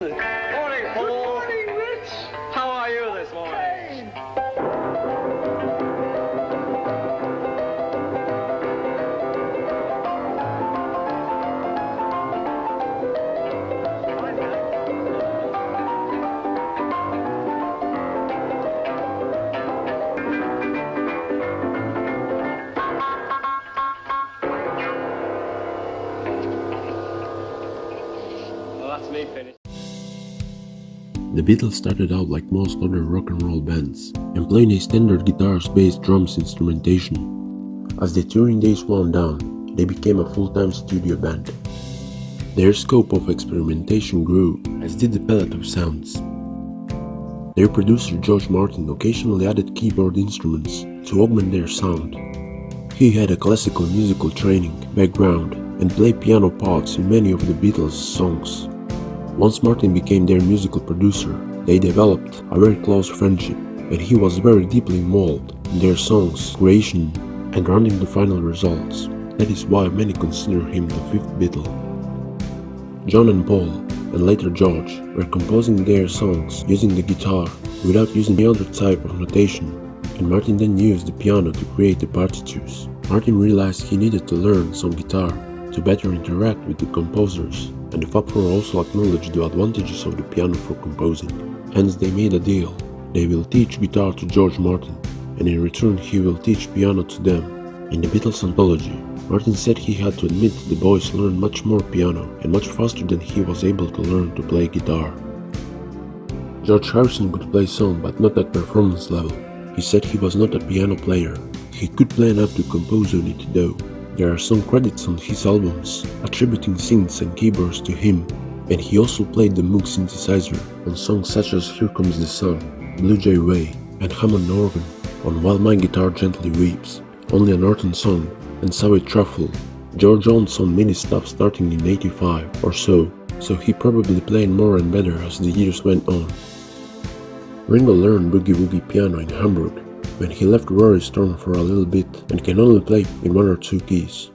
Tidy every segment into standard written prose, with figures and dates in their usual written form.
Morning, Paul. Good morning, Rich. How are you this morning? Hey. Well, that's me finished. The Beatles started out like most other rock and roll bands, and playing a standard guitars, bass, drums instrumentation. As their touring days wound down, they became a full-time studio band. Their scope of experimentation grew, as did the palette of sounds. Their producer George Martin occasionally added keyboard instruments to augment their sound. He had a classical musical training background and played piano parts in many of the Beatles' songs. Once Martin became their musical producer, they developed a very close friendship, and he was very deeply involved in their songs' creation and running the final results. That is why many consider him the fifth Beatle. John and Paul, and later George, were composing their songs using the guitar without using any other type of notation, and Martin then used the piano to create the partitures. Martin realized he needed to learn some guitar to better interact with the composers, and the Fab Four also acknowledged the advantages of the piano for composing. Hence they made a deal. They will teach guitar to George Martin, and in return he will teach piano to them. In the Beatles anthology, Martin said he had to admit the boys learned much more piano and much faster than he was able to learn to play guitar. George Harrison could play some, but not at performance level. He said he was not a piano player. He could play enough to compose on it though. There are some credits on his albums attributing synths and keyboards to him, and he also played the Moog synthesizer on songs such as Here Comes the Sun, Blue Jay Way, and Hammond organ on While My Guitar Gently Weeps, Only a Norton Song, and Savvy Truffle. George owned some mini stuff starting in '85 or so he probably played more and better as the years went on. Ringo learned boogie woogie piano in Hamburg when he left Rory Storm for a little bit and can only play in one or two keys.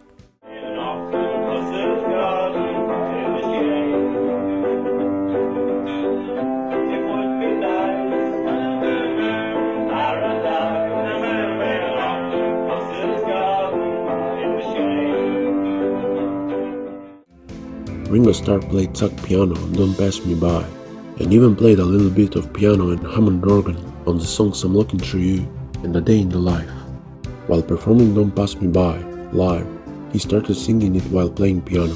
Ringo Starr played tuck piano on Don't Pass Me By, and even played a little bit of piano and Hammond organ on the songs I'm Looking Through You and A Day in the Life. While performing Don't Pass Me By live, he started singing it while playing piano.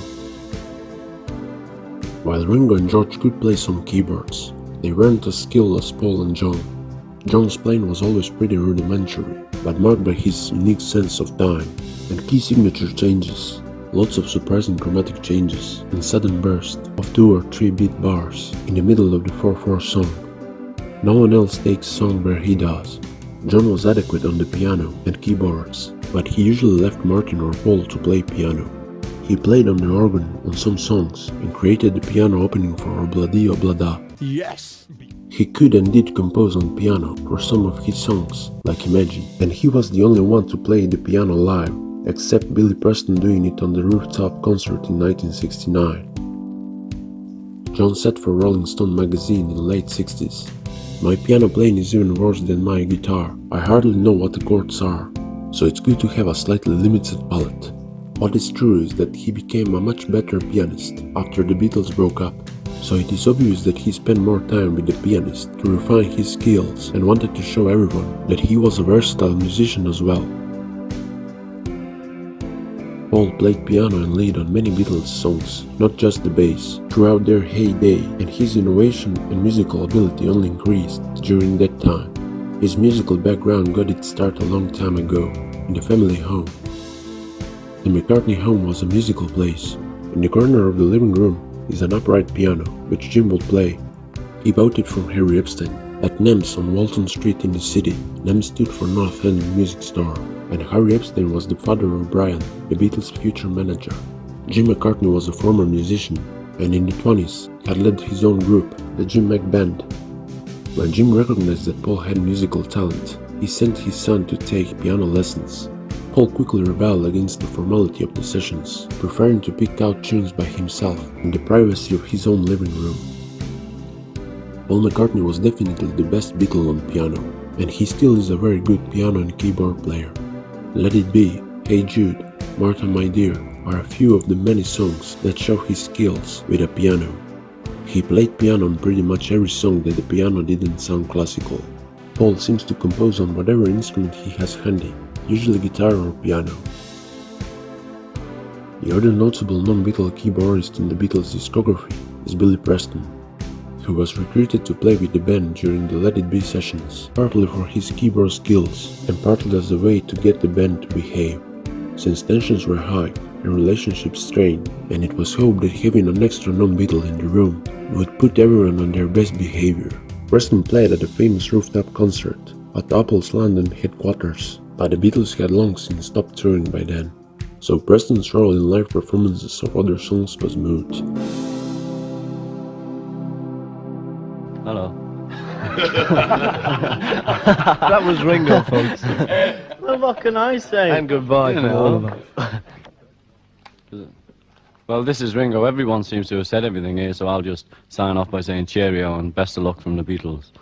While Ringo and George could play some keyboards, they weren't as skilled as Paul and John. John's playing was always pretty rudimentary, but marked by his unique sense of time and key signature changes. Lots of surprising chromatic changes and sudden bursts of 2 or 3 beat bars in the middle of the 4/4 song. No one else takes song where he does. John was adequate on the piano and keyboards, but he usually left Martin or Paul to play piano. He played on the organ on some songs and created the piano opening for Obladi Oblada. Yes. He could and did compose on piano for some of his songs, like Imagine, and he was the only one to play the piano live, except Billy Preston doing it on the rooftop concert in 1969. John said for Rolling Stone magazine in the late 60s, "My piano playing is even worse than my guitar. I hardly know what the chords are, so it's good to have a slightly limited palette." What is true is that he became a much better pianist after the Beatles broke up, so it is obvious that he spent more time with the pianist to refine his skills and wanted to show everyone that he was a versatile musician as well. Paul played piano and lead on many Beatles songs, not just the bass, throughout their heyday, and his innovation and musical ability only increased during that time. His musical background got its start a long time ago, in the family home. The McCartney home was a musical place. In the corner of the living room is an upright piano, which Jim would play. He bought it from Harry Epstein at Nem's on Walton Street in the city. Nem stood for North End Music Store, and Harry Epstein was the father of Brian, the Beatles' future manager. Jim McCartney was a former musician, and in the 20s had led his own group, the Jim Mac Band. When Jim recognized that Paul had musical talent, he sent his son to take piano lessons. Paul quickly rebelled against the formality of the sessions, preferring to pick out tunes by himself in the privacy of his own living room. Paul McCartney was definitely the best Beatle on piano, and he still is a very good piano and keyboard player. Let It Be, Hey Jude, Martha My Dear are a few of the many songs that show his skills with a piano. He played piano on pretty much every song that the piano didn't sound classical. Paul seems to compose on whatever instrument he has handy, usually guitar or piano. The other notable non-Beatle keyboardist in the Beatles' discography is Billy Preston, who was recruited to play with the band during the Let It Be sessions, partly for his keyboard skills and partly as a way to get the band to behave, since tensions were high and relationships strained, and it was hoped that having an extra non-Beatle in the room would put everyone on their best behavior. Preston played at a famous rooftop concert at Apple's London headquarters, but the Beatles had long since stopped touring by then, so Preston's role in live performances of other songs was moot. Hello. That was Ringo, folks. Well, what can I say? And goodbye from all of us. Well, this is Ringo. Everyone seems to have said everything here, so I'll just sign off by saying cheerio and best of luck from the Beatles.